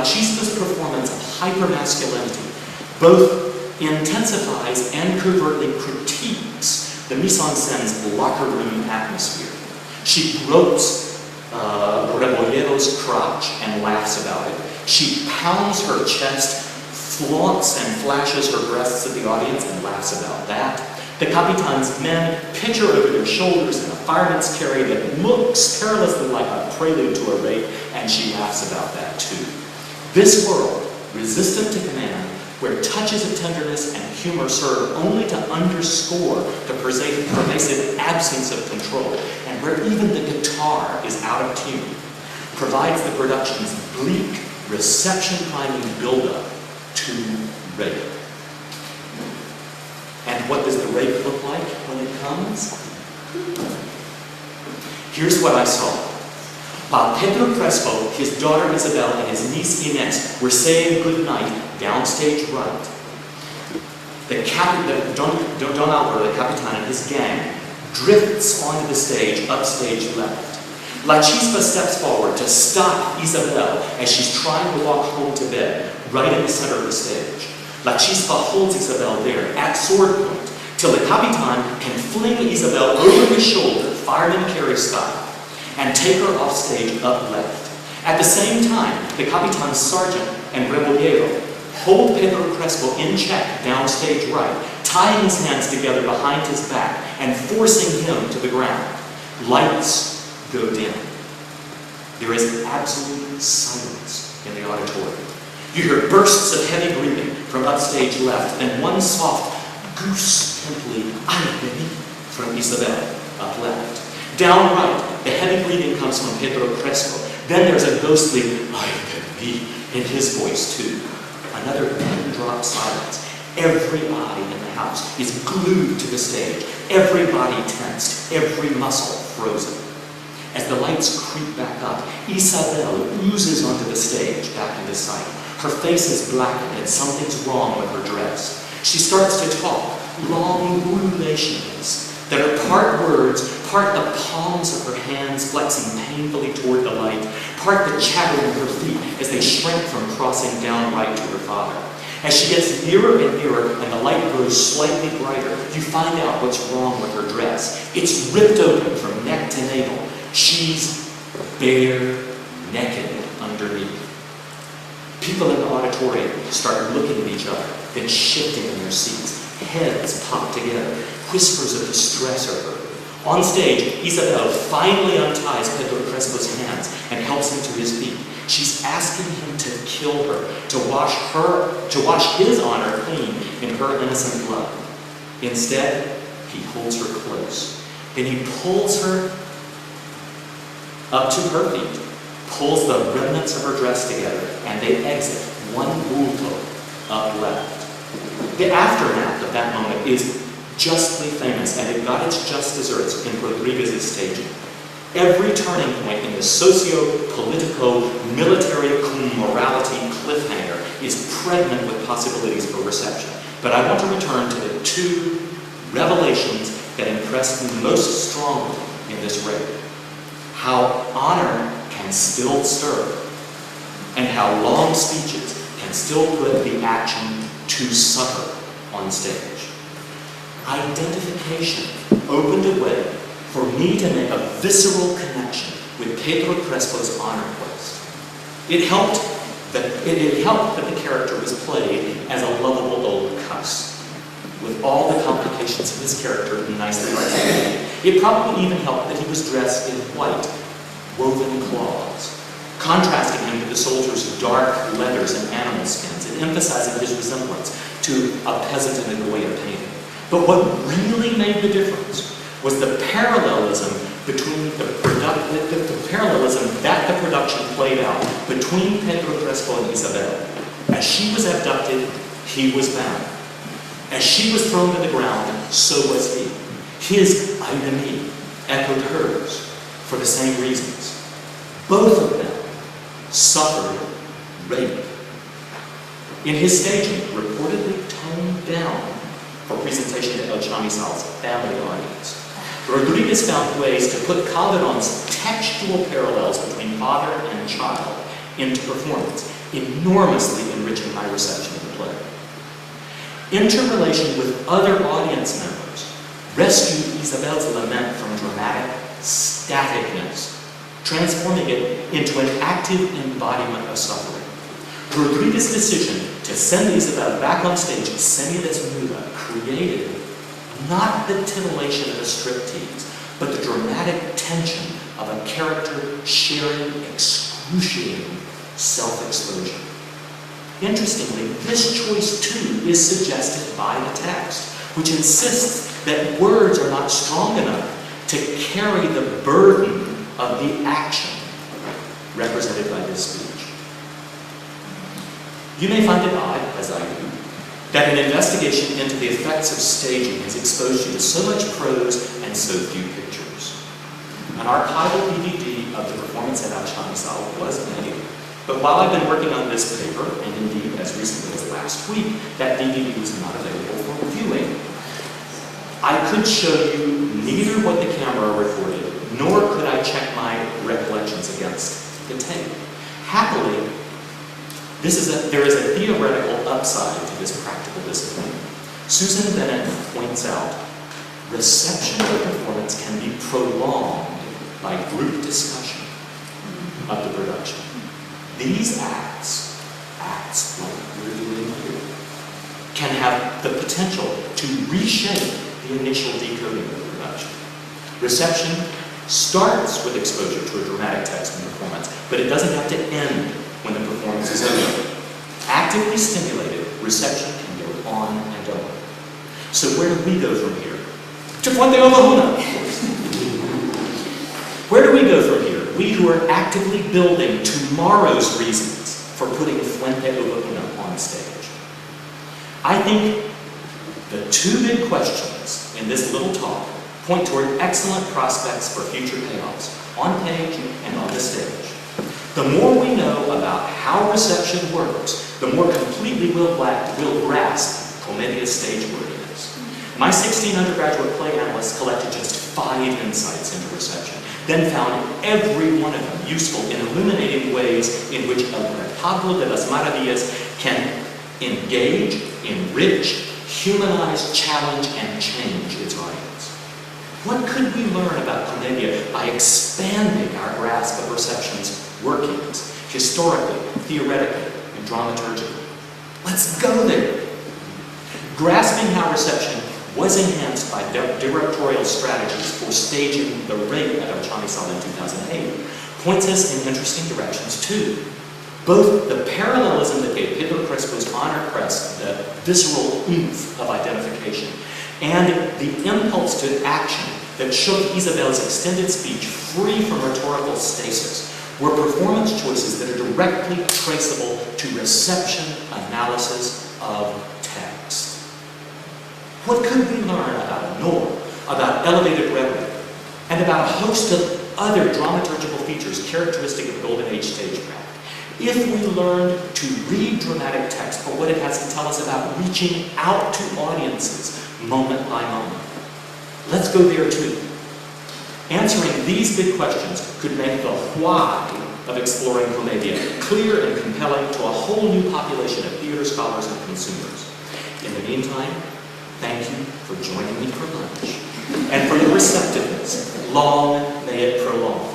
Chispa's performance of hypermasculinity both intensifies and covertly critiques the mise-en-scene's locker room atmosphere. She gropes Rebolledo's crotch and laughs about it. She pounds her chest, flaunts and flashes her breasts at the audience and laughs about that. The Capitan's men pitch her over their shoulders in a fireman's carry that looks perilously like a prelude to a rape, and she laughs about that too. This world, resistant to command, where touches of tenderness and humor serve only to underscore the pervasive absence of control, and where even the guitar is out of tune, provides the production's bleak, reception-finding buildup to rape. And what does the rape look like when it comes? Here's what I saw. While Pedro Crespo, his daughter Isabel, and his niece Inez were saying goodnight downstage right, Don Alvaro, the Capitan, and his gang drifts onto the stage, upstage left. La Chispa steps forward to stop Isabel as she's trying to walk home to bed, right in the center of the stage. La Chispa holds Isabel there at sword point till the Capitan can fling Isabel over his shoulder, fireman carry style, and take her off stage up left. At the same time, the Capitan's sergeant and Rebollero hold Pedro Crespo in check downstage right, tying his hands together behind his back and forcing him to the ground. Lights go dim. There is absolute silence in the auditorium. You hear bursts of heavy breathing from upstage left, and one soft, goose-pimply, "Ay, baby," from Isabel, up left. Down right, the heavy breathing comes from Pedro Crespo. Then there's a ghostly, "Ay, baby," in his voice, too. Another pin-drop silence. Every eye in the house is glued to the stage, every body tensed, every muscle frozen. As the lights creep back up, Isabel oozes onto the stage, back into sight. Her face is blackened and something's wrong with her dress. She starts to talk, long ululations that are part words, part the palms of her hands flexing painfully toward the light, part the chattering of her feet as they shrink from crossing down right to her father. As she gets nearer and nearer and the light grows slightly brighter, you find out what's wrong with her dress. It's ripped open from neck to navel. She's bare naked underneath. People in the auditorium start looking at each other, then shifting in their seats. Heads pop together. Whispers of distress are heard. On stage, Isabel finally unties Pedro Crespo's hands and helps him to his feet. She's asking him to kill her, to wash his honor clean in her innocent blood. Instead, he holds her close. Then he pulls her up to her feet, pulls the remnants of her dress together, and they exit one bulto up left. The aftermath of that moment is justly famous, and it got its just desserts in Rodriguez's staging. Every turning point in the socio-political, military morality cliffhanger is pregnant with possibilities for reception. But I want to return to the two revelations that impressed me most strongly in this raid. How honor can still stir, and how long speeches can still put the action to succor on stage. Identification opened a way for me to make a visceral connection with Pedro Crespo's honor quest. It helped that the character was played as a lovable old cuss, with all the complications of his character nicely articulated. It probably even helped that he was dressed in white, woven cloths, contrasting him with the soldiers' dark leathers and animal skins, and emphasizing his resemblance to a peasant in a Goya painting. But what really made the difference was the parallelism between the parallelism that the production played out between Pedro Crespo and Isabel. As she was abducted, he was bound. As she was thrown to the ground, so was he. His enemy echoed hers for the same reasons. Both of them suffered rape. In his staging, reportedly toned down for presentation to El Chamizal's family audience, Rodriguez found ways to put Calderon's textual parallels between father and child into performance, enormously enriching my reception of the play. Interrelation with other audience members rescued Isabel's lament from dramatic staticness, transforming it into an active embodiment of suffering. Rodriguez's decision to send Isabel back on stage semi-desnuda created not the titillation of a striptease, but the dramatic tension of a character sharing excruciating self-exposure. Interestingly, this choice too is suggested by the text, which insists that words are not strong enough to carry the burden of the action represented by this speech. You may find it odd, as I do, that an investigation into the effects of staging has exposed you to so much prose and so few pictures. An archival DVD of the performance at Chamizal was made, but while I've been working on this paper, and indeed as recently as last week, that DVD was not available for viewing. I could show you neither what the camera recorded, nor could I check my recollections against the tape. Happily, there is a theoretical upside to this practical discipline. Susan Bennett points out, reception of a performance can be prolonged by group discussion of the production. These acts like we're doing here, can have the potential to reshape the initial decoding of the production. Reception starts with exposure to a dramatic text and performance, but it doesn't have to end when the performance is over. Actively stimulated, reception can go on and on. So where do we go from here? To Fuente Ovejuna, of course. Where do we go from here? We who are actively building tomorrow's reasons for putting Fuente Ovejuna on stage. I think the two big questions in this little talk point toward excellent prospects for future payoffs, on page and on the stage. The more we know about how reception works, the more completely we'll grasp Comedia's stage worthiness. My 16 undergraduate play analysts collected just 5 insights into reception, then found every one of them useful in illuminating ways in which El Retablo de las Maravillas can engage, enrich, humanize, challenge, and change its audience. What could we learn about Comedia by expanding our grasp of reception's workings, historically, theoretically, and dramaturgically? Let's go there. Grasping how reception was enhanced by directorial strategies for staging the rape at our Chamizal in 2008 points us in interesting directions too. Both the parallelism that gave Pedro Crespo's honor crest the visceral oomph of identification and the impulse to action that shook Isabel's extended speech free from rhetorical stasis were performance choices that are directly traceable to reception analysis of text. What could we learn about Nor, about elevated rhetoric, and about a host of other dramaturgical features characteristic of Golden Age stagecraft if we learned to read dramatic text for what it has to tell us about reaching out to audiences moment by moment? Let's go there too. Answering these big questions could make the why of exploring Comedia clear and compelling to a whole new population of theater scholars and consumers. In the meantime, thank you for joining me for lunch and for your receptiveness. Long may it prolong.